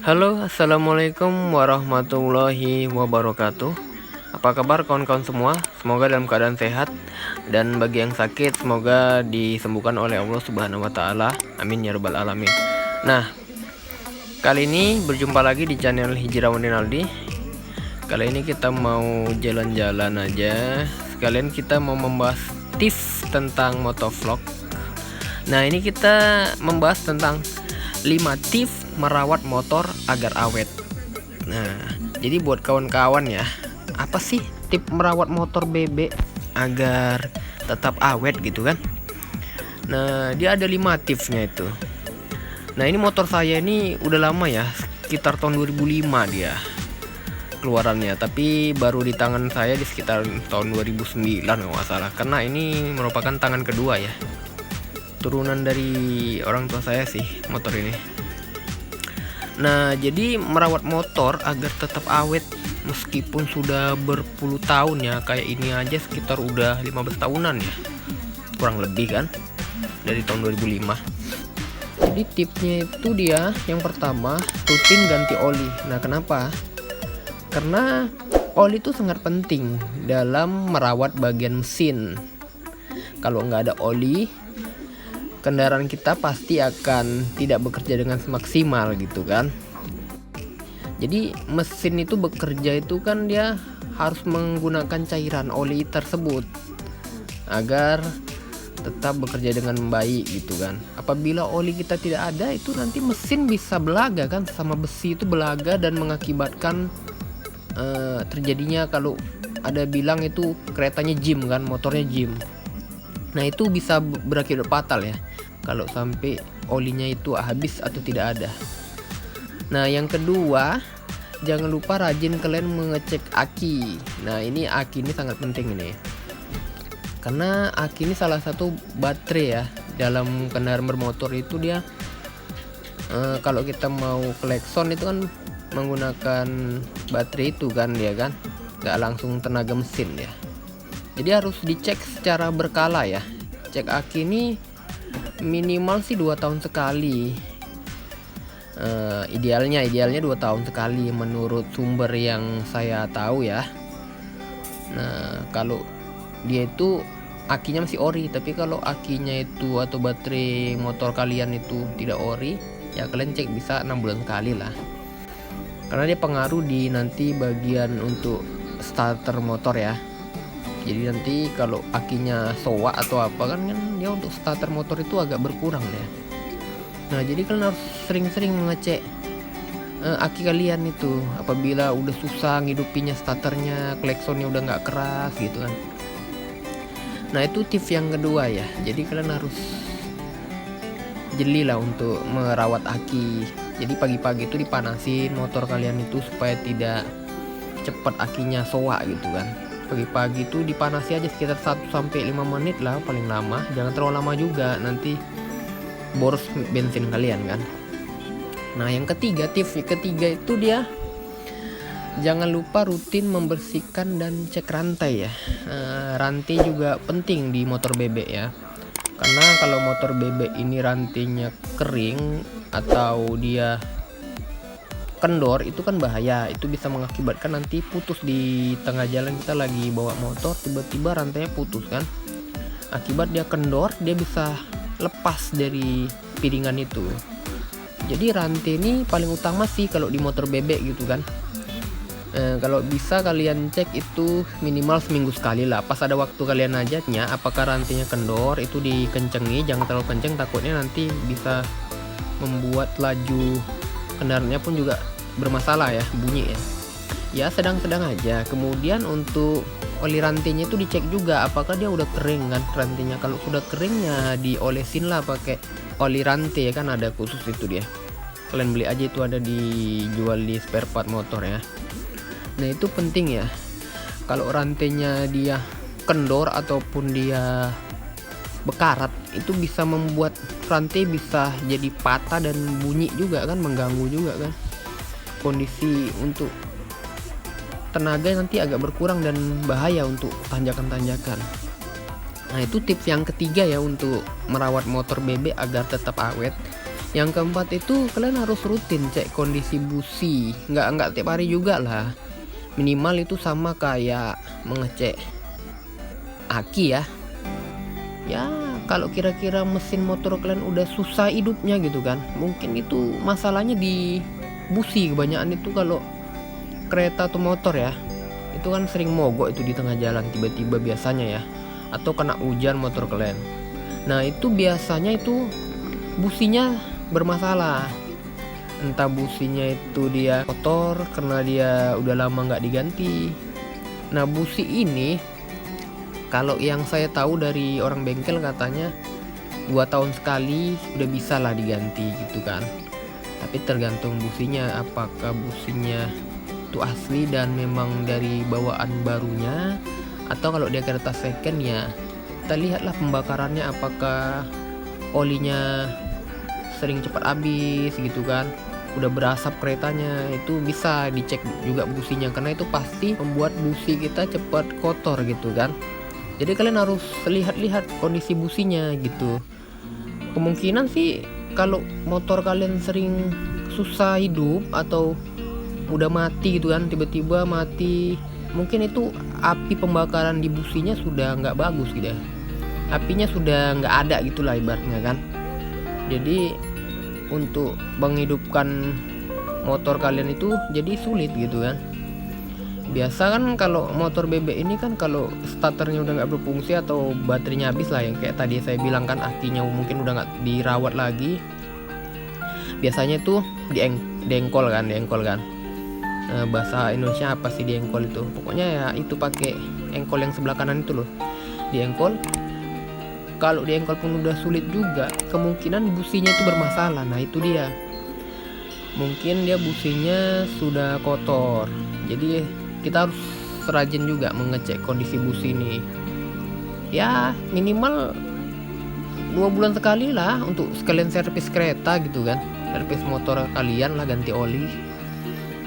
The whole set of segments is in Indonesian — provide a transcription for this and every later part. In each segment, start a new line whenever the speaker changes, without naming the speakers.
Halo, assalamualaikum warahmatullahi wabarakatuh. Apa kabar kawan-kawan semua? Semoga dalam keadaan sehat, dan bagi yang sakit semoga disembuhkan oleh Allah Subhanahu wa Ta'ala. Amin ya Rabbal 'Alamin. Nah, kali ini berjumpa lagi di channel Hijrawan Rinaldi. Kali ini kita mau jalan-jalan aja. Sekalian kita mau membahas tips tentang motovlog. Nah, ini kita membahas tentang 5 tips merawat motor agar awet. Nah, jadi buat kawan-kawan ya, apa sih tips merawat motor bebek agar tetap awet gitu kan? Nah, dia ada 5 tipsnya itu. Nah, ini motor saya ini udah lama ya, sekitar tahun 2005 dia keluarannya, tapi baru di tangan saya di sekitar tahun 2009 kalau nggak salah, karena ini merupakan tangan kedua ya, turunan dari orang tua saya sih motor ini. Nah, jadi merawat motor agar tetap awet meskipun sudah berpuluh tahun ya, kayak ini aja sekitar udah 15 tahunan ya, kurang lebih kan, dari tahun 2005. Jadi tipsnya itu dia, yang pertama rutin ganti oli. Nah, kenapa? Karena oli itu sangat penting dalam merawat bagian mesin. Kalau nggak ada oli, kendaraan kita pasti akan tidak bekerja dengan semaksimal gitu kan. Jadi mesin itu bekerja itu kan dia harus menggunakan cairan oli tersebut agar tetap bekerja dengan baik gitu kan. Apabila oli kita tidak ada, itu nanti mesin bisa belaga kan, sama besi itu belaga dan mengakibatkan terjadinya, kalau ada bilang itu keretanya gym kan, motornya gym. Nah, itu bisa berakibat fatal ya kalau sampai olinya itu habis atau tidak ada. Nah, yang kedua, jangan lupa rajin kalian mengecek aki. Nah, ini aki ini sangat penting ini, karena aki ini salah satu baterai ya dalam kendaraan bermotor. Itu dia kalau kita mau klekson itu kan menggunakan baterai itu kan, dia kan nggak langsung tenaga mesin ya. Jadi harus dicek secara berkala ya. Cek aki ini minimal sih 2 tahun sekali. Idealnya 2 tahun sekali menurut sumber yang saya tahu ya. Nah, kalau dia itu akinya masih ori, tapi kalau akinya itu atau baterai motor kalian itu tidak ori, ya kalian cek bisa 6 bulan sekali lah. Karena dia pengaruh di nanti bagian untuk starter motor ya. Jadi nanti kalau akinya soak atau apa kan dia untuk starter motor itu agak berkurang ya. Nah, jadi kalian harus sering-sering mengecek aki kalian itu. Apabila udah susah ngidupinnya starternya, kleksonnya udah nggak keras gitu kan. Nah, itu tips yang kedua ya. Jadi kalian harus jeli lah untuk merawat aki. Jadi pagi-pagi itu dipanasin motor kalian itu supaya tidak cepat akinya soak gitu kan. Pagi-pagi itu dipanasi aja sekitar 1-5 menit lah paling lama, jangan terlalu lama juga, nanti boros bensin kalian kan. Nah, yang ketiga, tips ketiga itu dia jangan lupa rutin membersihkan dan cek rantai ya. Rantai juga penting di motor bebek ya, karena kalau motor bebek ini rantainya kering atau dia kendor, itu kan bahaya. Itu bisa mengakibatkan nanti putus di tengah jalan, kita lagi bawa motor tiba-tiba rantainya putus kan, akibat dia kendor, dia bisa lepas dari piringan itu. Jadi rantai ini paling utama sih kalau di motor bebek gitu kan. Kalau bisa kalian cek itu minimal seminggu sekali lah, pas ada waktu kalian najatnya, apakah rantainya kendor, itu dikencengi, jangan terlalu kenceng, takutnya nanti bisa membuat laju kendaraannya pun juga bermasalah ya, bunyi ya. Ya sedang-sedang aja. Kemudian untuk oli rantainya itu dicek juga apakah dia udah kering kan rantainya. Kalau sudah keringnya diolesin lah pakai oli rantai ya kan, ada khusus itu dia. Kalian beli aja, itu ada dijual di spare part motor ya. Nah, itu penting ya. Kalau rantainya dia kendor ataupun dia bekarat, itu bisa membuat rantai bisa jadi patah dan bunyi juga kan, mengganggu juga kan. Kondisi untuk tenaga nanti agak berkurang dan bahaya untuk tanjakan-tanjakan. Nah, itu tips yang ketiga ya untuk merawat motor bebek agar tetap awet. Yang keempat itu kalian harus rutin cek kondisi busi, nggak tiap hari juga lah, minimal itu sama kayak mengecek aki ya. Ya kalau kira-kira mesin motor kalian udah susah hidupnya gitu kan, mungkin itu masalahnya di busi. Kebanyakan itu kalau kereta atau motor ya, itu kan sering mogok itu di tengah jalan tiba-tiba biasanya ya, atau kena hujan motor kalian. Nah itu biasanya itu businya bermasalah, entah businya itu dia kotor karena dia udah lama nggak diganti. Nah busi ini kalau yang saya tahu dari orang bengkel katanya 2 tahun sekali udah bisa lah diganti gitu kan, tapi tergantung businya, apakah businya itu asli dan memang dari bawaan barunya, atau kalau dia kereta second ya kita lihatlah pembakarannya, apakah olinya sering cepat habis gitu kan, udah berasap keretanya, itu bisa dicek juga businya, karena itu pasti membuat busi kita cepat kotor gitu kan. Jadi kalian harus lihat-lihat kondisi businya gitu. Kemungkinan sih kalau motor kalian sering susah hidup atau udah mati gitu kan, tiba-tiba mati, mungkin itu api pembakaran di businya sudah nggak bagus gitu ya, apinya sudah nggak ada gitulah ibaratnya kan. Jadi untuk menghidupkan motor kalian itu jadi sulit gitu kan. Biasa kan kalau motor bebek ini kan kalau starternya udah nggak berfungsi atau baterainya habis lah, yang kayak tadi saya bilang kan, akinya mungkin udah nggak dirawat lagi, biasanya tuh diengkol kan. Bahasa Indonesia apa sih diengkol itu, pokoknya ya itu pakai engkol yang sebelah kanan itu loh, diengkol. Kalau diengkol pun udah sulit juga, kemungkinan businya itu bermasalah. Nah itu dia, mungkin dia businya sudah kotor. Jadi kita harus rajin juga mengecek kondisi busi ini. Ya minimal 2 bulan sekali lah, untuk sekalian servis kereta gitu kan, servis motor kalian lah, ganti oli.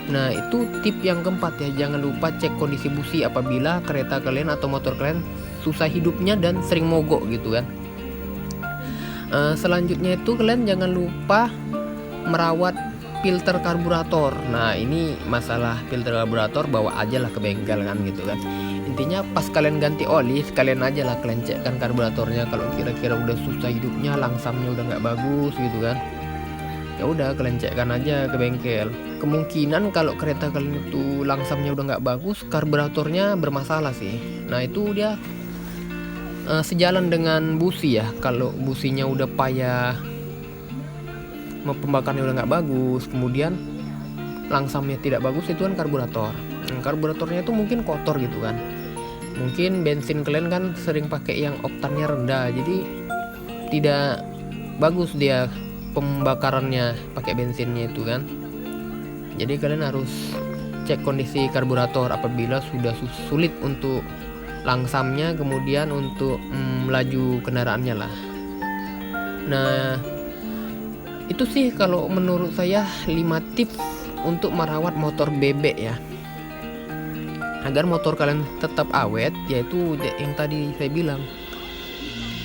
Nah itu tip yang keempat ya, jangan lupa cek kondisi busi apabila kereta kalian atau motor kalian susah hidupnya dan sering mogok gitu kan. Selanjutnya itu kalian jangan lupa merawat filter karburator. Nah ini masalah filter karburator bawa aja lah ke bengkel kan gitu kan. Intinya pas kalian ganti oli, sekalian aja lah kalian cekkan karburatornya. Kalau kira-kira udah susah hidupnya, langsamnya udah nggak bagus gitu kan, ya udah kalian cekkan aja ke bengkel. Kemungkinan kalau kereta kalian itu langsamnya udah nggak bagus, karburatornya bermasalah sih. Nah itu dia sejalan dengan busi ya. Kalau businya udah payah, pembakarnya udah nggak bagus, kemudian langsamnya tidak bagus, itu kan karburator. Karburatornya itu mungkin kotor gitu kan, mungkin bensin kalian kan sering pakai yang oktannya rendah, jadi tidak bagus dia pembakarannya pakai bensinnya itu kan. Jadi kalian harus cek kondisi karburator apabila sudah sulit untuk langsamnya, kemudian untuk melaju kendaraannya lah. Nah itu sih kalau menurut saya 5 tips untuk merawat motor bebek ya, agar motor kalian tetap awet. Yaitu yang tadi saya bilang,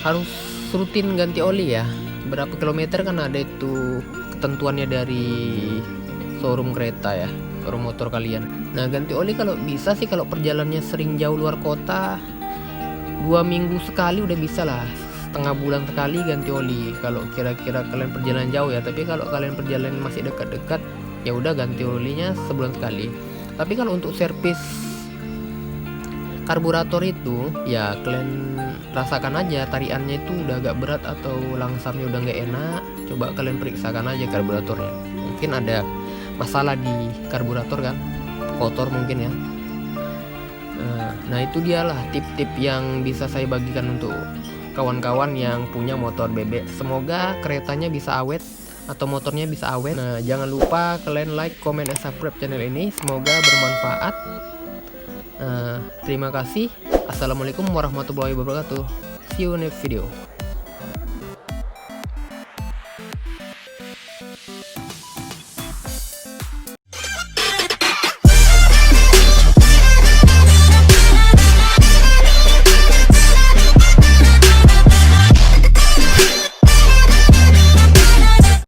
harus rutin ganti oli ya, berapa kilometer kan ada itu ketentuannya dari showroom kereta ya, showroom motor kalian. Nah ganti oli kalau bisa sih, kalau perjalanannya sering jauh luar kota, 2 minggu sekali udah bisa lah, setengah bulan sekali ganti oli kalau kira-kira kalian perjalanan jauh ya. Tapi kalau kalian perjalanan masih dekat-dekat, ya udah ganti olinya sebulan sekali. Tapi kalau untuk servis karburator itu ya kalian rasakan aja, tariannya itu udah agak berat atau langsamnya udah nggak enak, coba kalian periksakan aja karburatornya, mungkin ada masalah di karburator kan, kotor mungkin ya. Nah itu dialah tip-tip yang bisa saya bagikan untuk kawan-kawan yang punya motor bebek. Semoga keretanya bisa awet atau motornya bisa awet. Nah jangan lupa kalian like, comment, dan subscribe channel ini, semoga bermanfaat. Terima kasih. Assalamualaikum warahmatullahi wabarakatuh. See you next video.